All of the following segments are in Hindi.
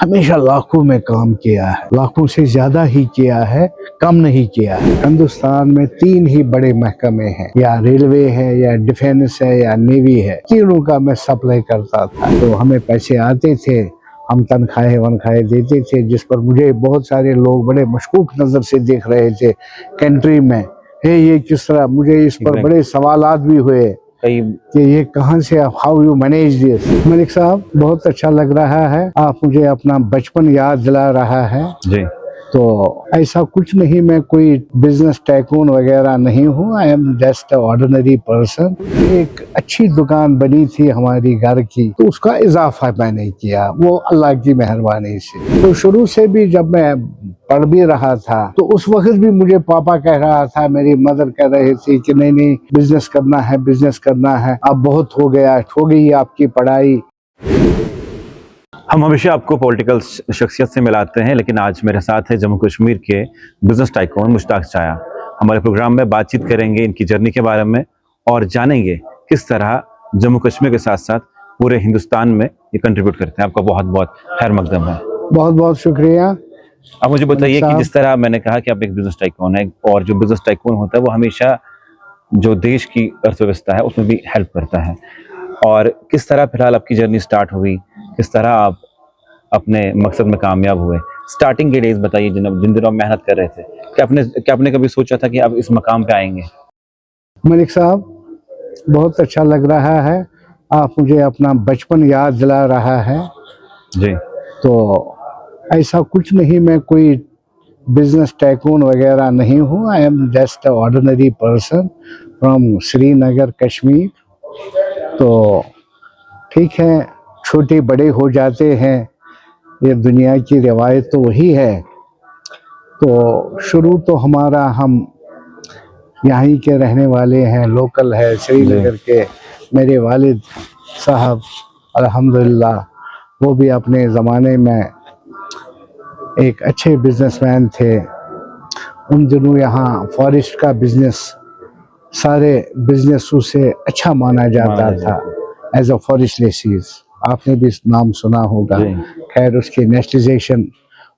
हमेशा लाखों में काम किया है, लाखों से ज्यादा ही किया है, कम नहीं किया है। हिंदुस्तान में 3 ही बड़े महकमे हैं, या रेलवे है, या डिफेंस है, या नेवी है। तीनों का मैं सप्लाई करता था, तो हमें पैसे आते थे, हम तनख्वाहें वनख्वाहें देते थे, जिस पर मुझे बहुत सारे लोग बड़े मशकूक नजर से देख रहे थे कंट्री में। ये किस तरह, मुझे इस पर बड़े सवालात भी हुए कि ये कहाँ से, how you manage this. Malik साहब, बहुत अच्छा लग रहा है, आप मुझे अपना बचपन याद दिला रहा है जी। तो ऐसा कुछ नहीं, मैं कोई बिजनेस टाइकून वगैरह नहीं हूँ, I am just a ordinary person. एक अच्छी दुकान बनी थी हमारी घर की, तो उसका इजाफा मैंने किया, वो अल्लाह की मेहरबानी से। तो शुरू से भी जब मैं पढ़ भी रहा था, तो उस वक्त भी मुझे पापा कह रहा था, मेरी मदर कह रही थी कि नहीं नहीं, बिजनेस करना है, बिजनेस करना है, अब बहुत हो गया, हो गई आपकी पढ़ाई। हम हमेशा आपको पॉलिटिकल शख्सियत से मिलाते हैं, लेकिन आज मेरे साथ है जम्मू कश्मीर के बिजनेस टाइकून मुश्ताक चाया। हमारे प्रोग्राम में बातचीत करेंगे इनकी जर्नी के बारे में और जानेंगे किस तरह जम्मू कश्मीर के साथ साथ पूरे हिंदुस्तान में ये कंट्रीब्यूट करते हैं। आपका बहुत बहुत खैर मकदम है। बहुत बहुत शुक्रिया। अब मुझे बताइए कि जिस तरह मैंने कहा कि आप एक बिजनेस टाइकून है, और जो बिजनेस टाइकून होता है वो हमेशा जो देश की अर्थव्यवस्था है उसमें भी हेल्प करता है, और किस तरह फिलहाल आपकी जर्नी स्टार्ट हुई, किस तरह आप अपने मकसद में कामयाब हुए। स्टार्टिंग के डेज बताइए, जिन दिनों आप मेहनत कर रहे थे, क्या आपने कभी सोचा था कि आप इस मकाम पे आएंगे? मलिक साहब, बहुत अच्छा लग रहा है, आप मुझे अपना बचपन याद दिला रहा है जी। तो ऐसा कुछ नहीं, मैं कोई बिजनेस टाइकून वगैरह नहीं हूँ, I am just a ordinary person from Srinagar Kashmir. तो ठीक है, छोटे बड़े हो जाते हैं, ये दुनिया की रिवायत तो वही है। तो शुरू तो हमारा, हम यहीं के रहने वाले हैं, लोकल है श्रीनगर के। मेरे वालिद साहब अल्हम्दुलिल्लाह, वो भी अपने ज़माने में एक अच्छे बिजनेसमैन थे। उन दिनों यहाँ फॉरेस्ट का बिजनेस सारे बिजनेसों से अच्छा माना जाता था, एज अ फॉरेस्ट लेसीज। आपने भी नाम सुना होगा। खैर, उसकी नेशनलाइजेशन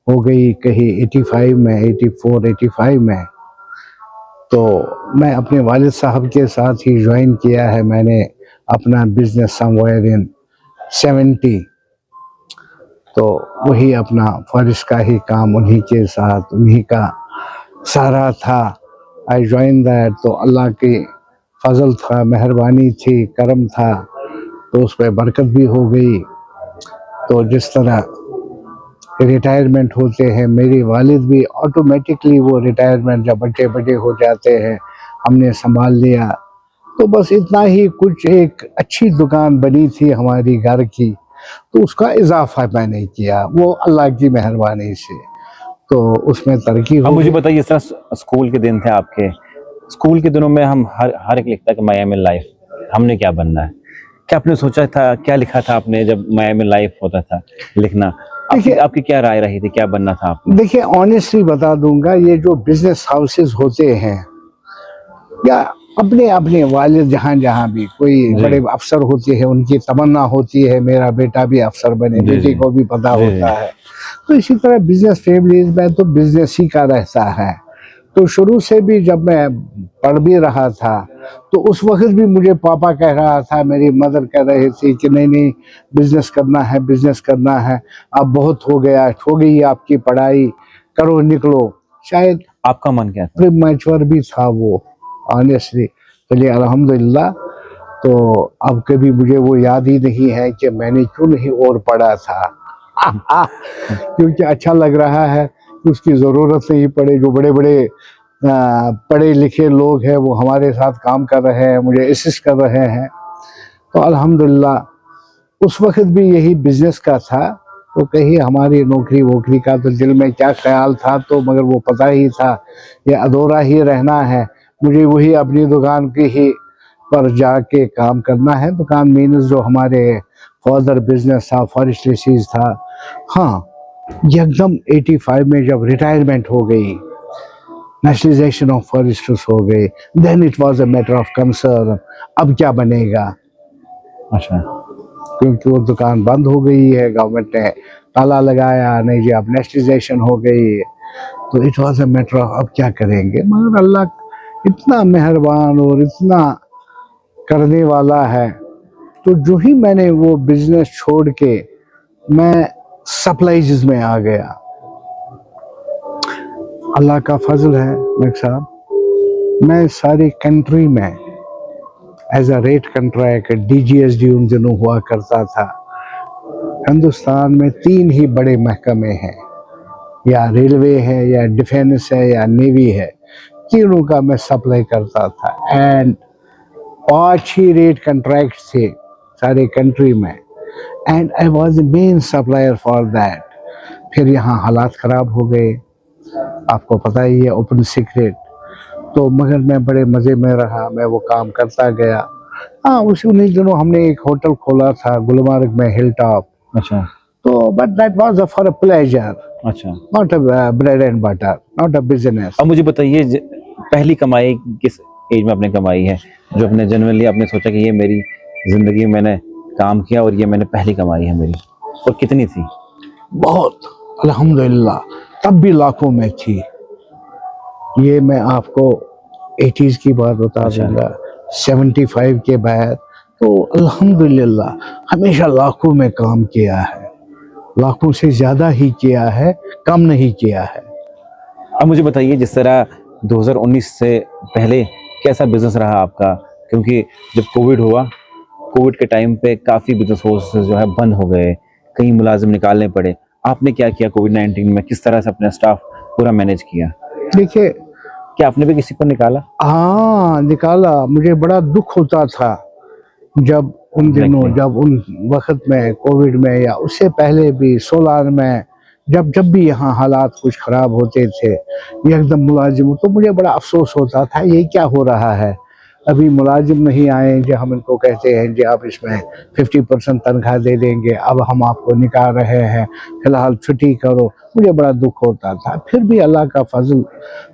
हो गई कहीं 85 में, 84, 85 में। तो मैं अपने वालिद साहब के साथ ही ज्वाइन किया है मैंने अपना बिजनेस समवेयर इन 70। तो वही अपना फॉरेस्ट का ही काम उन्हीं के साथ, उन्हीं का सहारा था। I join that. तो अल्लाह की फजल था, मेहरबानी थी, करम था, तो उस पर बरकत भी हो गई। तो जिस तरह रिटायरमेंट होते हैं, मेरी वालिद भी ऑटोमेटिकली वो रिटायरमेंट, जब बच्चे बड़े हो जाते हैं, हमने संभाल लिया। तो बस इतना ही कुछ, एक अच्छी दुकान बनी थी हमारी घर की, तो उसका इजाफा मैंने किया, वो अल्लाह की मेहरबानी से। तो उसमें तरक्की हो। मुझे बताइए, इस तरह स्कूल के दिन थे आपके, स्कूल के दिनों में हम हर एक लिखता है कि माई एम इन लाइफ, हमने क्या बनना है। क्या आपने सोचा था, क्या लिखा था आपने जब माई एम इन लाइफ होता था लिखना? आपकी क्या राय रही थी, क्या बनना था आपने? देखिए, ऑनेस्टली बता दूंगा, ये जो बिजनेस हाउसेस होते हैं, या अपने अपने वालिद जहाँ जहाँ भी कोई बड़े अफसर होते हैं, उनकी तमन्ना होती है मेरा बेटा भी अफसर बने, बेटी को भी पता होता है। तो इसी तरह बिजनेस फैमिलीज में तो बिजनेस ही का रहता है। तो शुरू से भी जब मैं पढ़ भी रहा था, तो उस वक्त भी मुझे पापा कह रहा था, मेरी मदर कह रही थी कि नहीं नहीं, बिजनेस करना है, बिजनेस करना है, अब बहुत हो गया, हो गई आपकी पढ़ाई, करो, निकलो। शायद आपका मन क्या था? प्रीमैच्योर भी था वो, ऑनेस्टली। चलिए अल्हम्दुलिल्लाह। तो अब कभी मुझे वो याद ही नहीं है कि मैंने क्यों नहीं और पढ़ा था। क्योंकि अच्छा लग रहा है कि उसकी ज़रूरत नहीं पड़े। जो बड़े बड़े पढ़े लिखे लोग हैं वो हमारे साथ काम कर रहे हैं, मुझे असिस्ट कर रहे हैं। तो अल्हम्दुलिल्लाह उस वक्त भी यही बिजनेस का था। तो कहीं हमारी नौकरी वोकरी का तो दिल में क्या ख्याल था, तो मगर वो पता ही था ये अधूरा ही रहना है, मुझे वही अपनी दुकान की ही पर जाके काम करना है। दुकान मीन्स जो हमारे फादर बिजनेस था, फॉरेस्ट लेसीज था। हाँ, एकदम 85 में जब रिटायरमेंट हो गई, नेशनलाइजेशन ऑफ फॉरेस्ट्स हो गई, then it was a matter of concern, अब क्या बनेगा। अच्छा। क्योंकि वो दुकान बंद हो गई है, गवर्नमेंट ने ताला लगाया, नहीं जी अब नेशनलाइजेशन हो गई है। तो it was a matter of अब क्या करेंगे, मगर अल्लाह इतना मेहरबान और इतना करने वाला है। तो जो ही मैंने वो बिजनेस छोड़ के मैं सप्लाईज में आ गया, अल्लाह का फजल है मलिक साहब। मैं सारी कंट्री में as a rate contract DGSD उन दिनों हुआ करता था। हिंदुस्तान में 3 ही बड़े महकमे हैं, या रेलवे है, या डिफेंस है, या नेवी है। तीनों का मैं सप्लाई करता था एंड 5 ही रेट कंट्रैक्ट थे सारे कंट्री में and I was the main supplier for that. फिर यहाँ हालात ख़राब हो गए, आपको पता ही है, ओपन सीक्रेट। तो मगर मैं बड़े मज़े में रहा, मैं वो काम करता गया। हाँ, उन्हीं दिनों हमने एक होटल खोला था गुलमर्ग में, हिल टॉप। अच्छा। तो but that was for a pleasure, अच्छा। Not a bread and butter, not a business. अब मुझे बताइए पहली कमाई किस एज में आपने कमाई है, जो अपने जनरली आपने सोचा कि ये मेरी जिंदगी में मैंने काम किया और ये मैंने पहली कमाई है मेरी, और कितनी थी? बहुत, अल्हम्दुलिल्लाह, तब भी लाखों में थी। ये मैं आपको 80s की बात बता दूंगा, 75 के बाद। तो अल्हम्दुलिल्लाह हमेशा लाखों में काम किया है, लाखों से ज़्यादा ही किया है, कम नहीं किया है। अब मुझे बताइए जिस तरह 2019 से पहले कैसा बिजनेस रहा आपका, क्योंकि जब कोविड हुआ, कोविड के टाइम पे काफ़ी बिजनेस सोर्सेज जो है बंद हो गए, कई मुलाजिम निकालने पड़े। आपने क्या किया कोविड-19 में, किस तरह से अपना स्टाफ पूरा मैनेज किया? देखिए, क्या आपने भी किसी को निकाला? हाँ निकाला, मुझे बड़ा दुख होता था जब उन दिनों, जब उन वक्त में कोविड में या उससे पहले भी 16 में, जब भी यहाँ हालात कुछ ख़राब होते थे एकदम मुलाजिम, तो मुझे बड़ा अफसोस होता था ये क्या हो रहा है। अभी मुलाजिम नहीं आए जो हम इनको कहते हैं जी आप इसमें 50% तनख्वाह दे देंगे, अब हम आपको निकाल रहे हैं, फिलहाल छुट्टी करो। मुझे बड़ा दुख होता था। फिर भी अल्लाह का फजल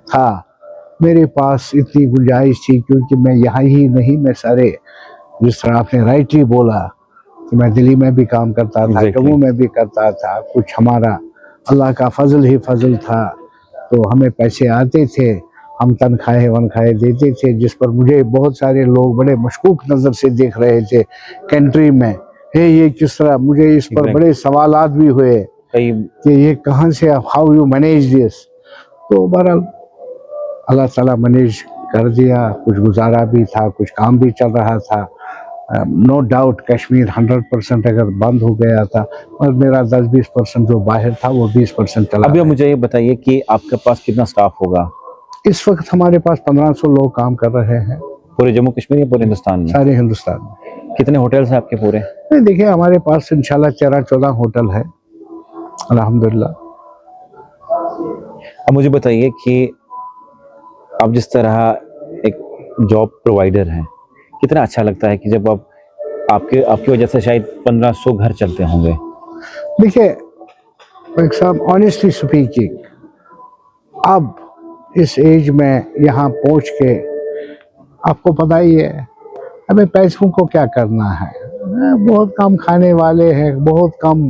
था, मेरे पास इतनी गुंजाइश थी, क्योंकि मैं यहाँ ही नहीं, मैं सारे, जिस तरह आपने राइट ही बोला कि मैं दिल्ली में भी काम करता था, जम्मू में भी करता था। कुछ हमारा अल्लाह का फजल ही फजल था, तो हमें पैसे आते थे, हम तनख्वाहें वनख्वाहें देते थे, जिस पर मुझे बहुत सारे लोग बड़े मशकूक नज़र से देख रहे थे कंट्री में, हे ये किस तरह। मुझे इस पर बड़े सवालात भी हुए कि ये कहाँ से, हाउ यू मैनेज दिस। तो बहरहाल अल्लाह ताला मैनेज कर दिया, कुछ गुजारा भी था, कुछ काम भी चल रहा था। नो डाउट कश्मीर 100% अगर बंद हो गया था, और मेरा 10-20% जो बाहर था वो 20% चला। अभी मुझे ये बताइए कि आपके पास कितना स्टाफ होगा? इस वक्त हमारे पास 1500 लोग काम कर रहे हैं। पूरे जम्मू कश्मीर या पूरे हिंदुस्तान में? सारे हिंदुस्तान में। कितने होटल्स हैं आपके पूरे? देखिए हमारे पास इंशाल्लाह 13-14 होटल है, अल्हम्दुलिल्लाह। अब मुझे बताइए कि आप जिस तरह एक जॉब प्रोवाइडर हैं, कितना अच्छा लगता है कि जब आप आपकी वजह से शायद 1500 घर चलते होंगे। देखिए मलिक साहब, ऑनेस्टली स्पीकिंग, अब इस एज में यहाँ पहुँच के आपको पता ही है हमें पैसों को क्या करना है। बहुत कम खाने वाले हैं, बहुत कम,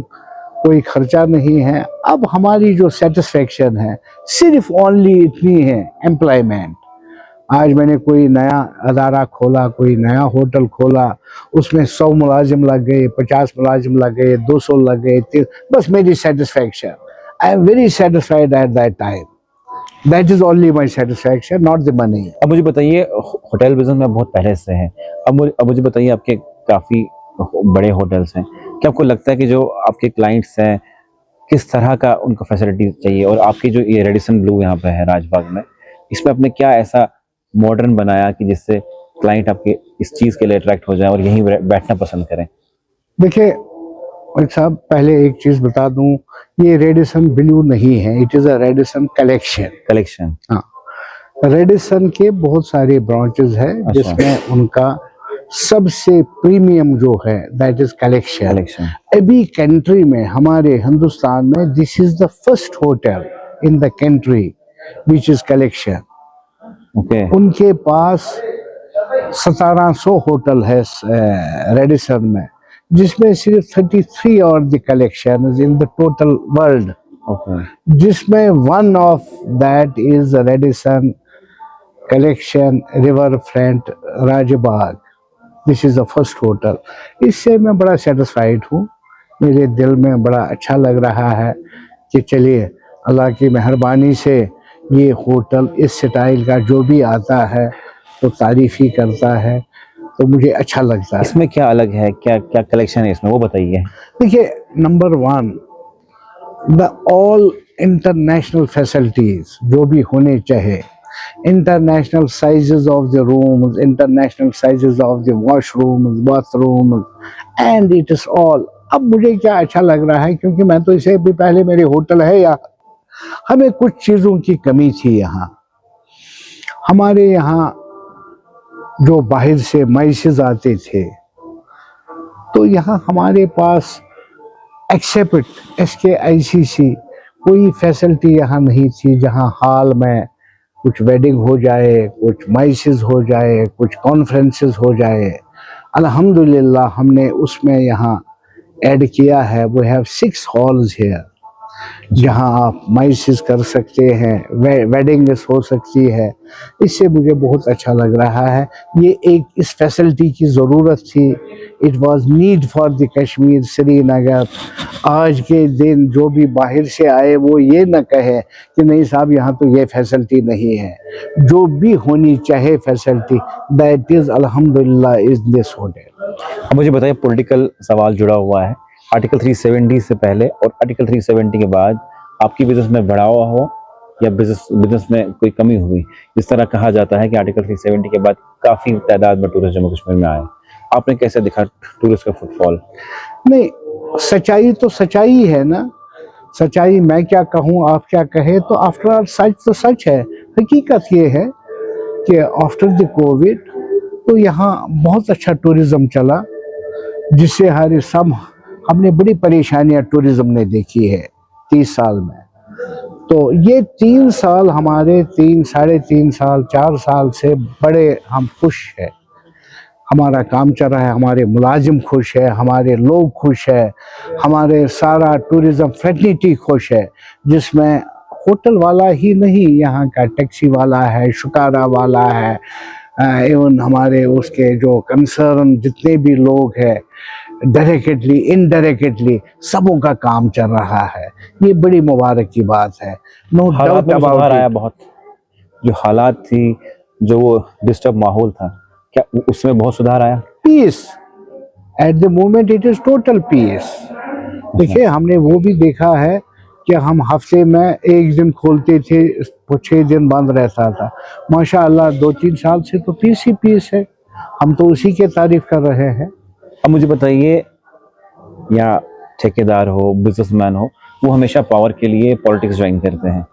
कोई खर्चा नहीं है। अब हमारी जो सेटिस्फेक्शन है सिर्फ ओनली इतनी है, एम्प्लॉयमेंट। आज मैंने कोई नया अदारा खोला, कोई नया होटल खोला, उसमें 100 मुलाजिम लग गए, 50 मुलाजिम लग गए, 200 लग गए, बस मेरी satisfaction, I am very satisfied at that time. That is only my satisfaction, not the money. अब मुझे बताइए, होटल बिजनेस में बहुत पहले से है, अब मुझे बताइए आपके काफ़ी बड़े होटल्स हैं, क्या आपको लगता है कि जो आपके क्लाइंट्स हैं किस तरह का उनको फैसिलिटी चाहिए, और आपकी जो ये रेडिसन ब्लू यहाँ पे है राजबाग में, इसमें आपने क्या ऐसा मॉडर्न बनाया कि जिससे क्लाइंट आपके इस चीज़ के लिए अट्रैक्ट हो जाए और यहीं बैठना पसंद करें? देखिए मलिक साहब, पहले एक चीज़ बता दूं, ये रेडिसन ब्लू नहीं है, it is a Radisson collection. हाँ, रेडिसन के बहुत सारे ब्रांचेस है, जिसमें उनका सबसे प्रीमियम जो है दैट इज कलेक्शन। अभी कंट्री में, हमारे हिंदुस्तान में, this is the first hotel in the country which is collection. उनके पास 1700 होटल है रेडिसन में, जिसमें सिर्फ 33 और the collection in the total world, okay, जिसमें one of that is Radisson collection river front Rajbagh. This is the first hotel. इससे मैं बड़ा सेटिस्फाइड हूँ, मेरे दिल में बड़ा अच्छा लग रहा है कि चलिए अल्लाह की मेहरबानी से ये होटल इस स्टाइल का जो भी आता है तो तारीफ ही करता है, तो मुझे अच्छा लगता है। इसमें क्या अलग है, क्या क्या कलेक्शन है इसमें, वो बताइए। देखिए, number one, the all international facilities जो भी होने चाहिए, international sizes of the rooms, international sizes of the washrooms, bathrooms, and it is all. अब मुझे क्या अच्छा लग रहा है, क्योंकि मैं तो इसे भी पहले मेरे होटल है यहाँ, हमें कुछ चीज़ों की कमी थी यहाँ। हमारे यहाँ जो बाहर से मैसेज आते थे, तो यहाँ हमारे पास एक्सेप्ट SKICC कोई फैसिलिटी यहाँ नहीं थी, जहाँ हॉल में कुछ वेडिंग हो जाए, कुछ मैसेज हो जाए, कुछ कॉन्फ्रेंसेस हो जाए। अल्हम्दुलिल्लाह हमने उसमें यहाँ ऐड किया है। वी हैव 6 हॉल्स हियर, जहाँ आप मैसेज कर सकते हैं, वेडिंग्स हो सकती है। इससे मुझे बहुत अच्छा लग रहा है। ये एक इस फैसिलिटी की ज़रूरत थी। It was need for the Kashmir, Srinagar. आज के दिन जो भी बाहर से आए वो ये न कहे कि नहीं साहब यहाँ तो ये फैसिलिटी नहीं है। जो भी होनी चाहिए फैसिलिटी, दैट इज़ अल्हम्दुलिल्लाह इज़ दिस होटल। अब मुझे बताइए, पॉलिटिकल सवाल जुड़ा हुआ है। आर्टिकल 370 से पहले और आर्टिकल 370 के बाद आपकी बिजनेस में बढ़ावा हो या बिजनेस में कोई कमी हुई? जिस तरह कहा जाता है कि आर्टिकल 370 के बाद काफ़ी तादाद में टूरिस्ट जम्मू कश्मीर में आए, आपने कैसे देखा टूरिस्ट का फुटफॉल? नहीं, सच्चाई तो सच्चाई है ना। सच्चाई मैं क्या कहूँ, आप क्या कहे, तो आफ्टर ऑल सच तो सच है। हकीकत ये है कि आफ्टर द कोविड तो यहाँ बहुत अच्छा टूरिज़्म चला, जिससे हर सब हमने बड़ी परेशानियाँ टूरिज़्म ने देखी है 30 साल में। तो ये 3 साल हमारे 3-3.5 साल 4 साल से बड़े हम खुश हैं। हमारा काम चल रहा है, हमारे मुलाजिम खुश है, हमारे लोग खुश है, हमारे सारा टूरिज़्म फ्रेटर्निटी खुश है, जिसमें होटल वाला ही नहीं, यहाँ का टैक्सी वाला है, शुकारा वाला है, इवन हमारे उसके जो कंसर्न जितने भी लोग हैं, डायरेक्टली इनडायरेक्टली सबों का काम चल रहा है। ये बड़ी मुबारक की बात है। नो हालात डाउट में सुधार अबाउट आया इट। बहुत, जो हालात थी, जो वो डिस्टर्ब माहौल था, क्या उसमें बहुत सुधार आया? Peace at the moment, it is total peace. देखिए, हमने वो भी देखा है कि हम हफ्ते में एक दिन खोलते थे, 6 दिन बंद रहता था। माशाअल्लाह 2-3 साल से तो पीस ही पीस है। हम तो उसी की तारीफ कर रहे हैं। अब मुझे बताइए, या ठेकेदार हो, बिजनेसमैन हो, वो हमेशा पावर के लिए पॉलिटिक्स ज्वाइन करते हैं।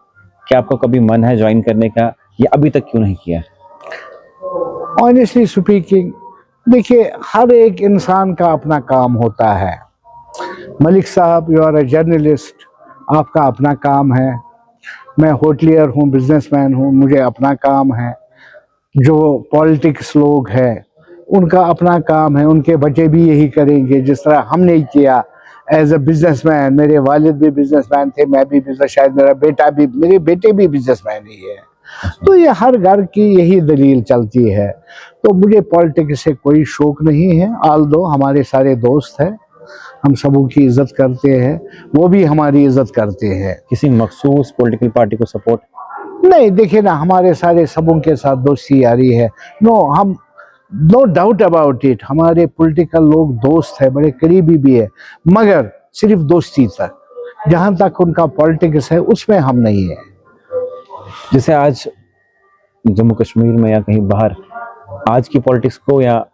क्या आपका कभी मन है ज्वाइन करने का, या अभी तक क्यों नहीं किया? ऑनेस्टली स्पीकिंग, देखिए, हर एक इंसान का अपना काम होता है। मलिक साहब, यू आर अ जर्नलिस्ट, आपका अपना काम है। मैं होटलियर हूँ, बिजनेसमैन हूँ, मुझे अपना काम है। जो पॉलिटिक्स लोग हैं, उनका अपना काम है, उनके बच्चे भी यही करेंगे जिस तरह हमने किया। एज अ बिजनेसमैन, मेरे वालिद भी बिजनेसमैन थे, मैं भी बिजनेस, शायद मेरा बेटा भी, मेरे बेटे भी बिजनेसमैन ही है। तो ये हर घर की यही दलील चलती है। तो मुझे पॉलिटिक्स से कोई शौक नहीं है। आल्दो हमारे सारे दोस्त हैं, हम सबों की इज्जत करते हैं, वो भी हमारी इज्जत करते हैं। किसी मखसूस पॉलिटिकल पार्टी को सपोर्ट? नहीं, देखिए ना, हमारे सारे सबों के साथ दोस्ती यारी है। नो डाउट अबाउट इट, हमारे पॉलिटिकल लोग दोस्त है, बड़े करीबी भी है, मगर सिर्फ दोस्ती तक। जहाँ तक उनका पॉलिटिक्स है उसमें हम नहीं है। जैसे आज जम्मू कश्मीर में या कहीं बाहर, आज की पॉलिटिक्स को या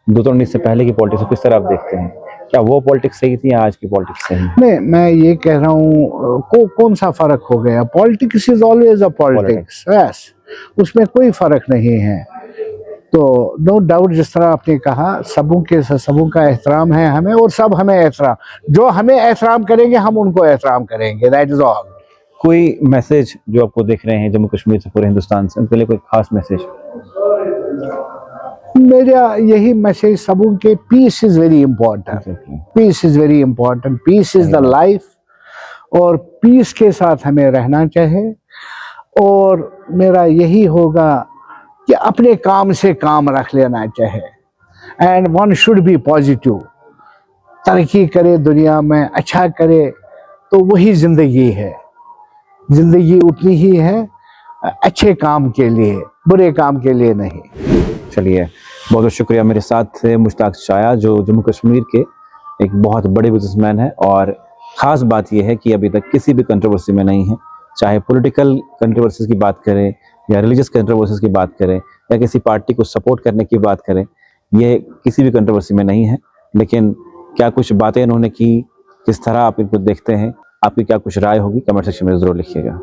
2019 से पहले की पॉलिटिक्स को किस तरह आप देखते हैं? क्या वो पॉलिटिक्स सही थी या आज की पॉलिटिक्स सही? नहीं, मैं ये कह रहा हूँ, कौन सा फर्क हो गया? Politics is always a politics, yes, उसमें कोई फर्क नहीं है। तो नो डाउट, जिस तरह आपने कहा, सबों का एहतराम है हमें, और सब हमें एहतराम, जो हमें एहतराम करेंगे हम उनको एहतराम करेंगे, दैट इज ऑल। कोई मैसेज जो आपको देख रहे हैं जम्मू कश्मीर से, पूरे हिंदुस्तान से, उनके लिए कोई खास मैसेज? मेरा यही मैसेज सबों के, peace is very important, peace is very important, peace is the life, और पीस के साथ हमें रहना चाहिए। और मेरा यही होगा कि अपने काम से काम रख लेना चाहिए, and one should be positive. तरक्की करे दुनिया में, अच्छा करे, तो वही जिंदगी है। जिंदगी उतनी ही है अच्छे काम के लिए, बुरे काम के लिए नहीं। चलिए, बहुत बहुत शुक्रिया। मेरे साथ थे मुश्ताक शाया, जो जम्मू कश्मीर के एक बहुत बड़े बिजनेसमैन हैं, और ख़ास बात यह है कि अभी तक किसी भी कंट्रोवर्सी में नहीं है, चाहे पॉलिटिकल कंट्रोवर्सीज की बात करें या रिलीजियस कंट्रोवर्सीज की बात करें या किसी पार्टी को सपोर्ट करने की बात करें, ये किसी भी कंट्रोवर्सी में नहीं है। लेकिन क्या कुछ बातें इन्होंने की, किस तरह आप इनको देखते हैं, आपकी क्या कुछ राय होगी, कमेंट सेक्शन में ज़रूर लिखिएगा।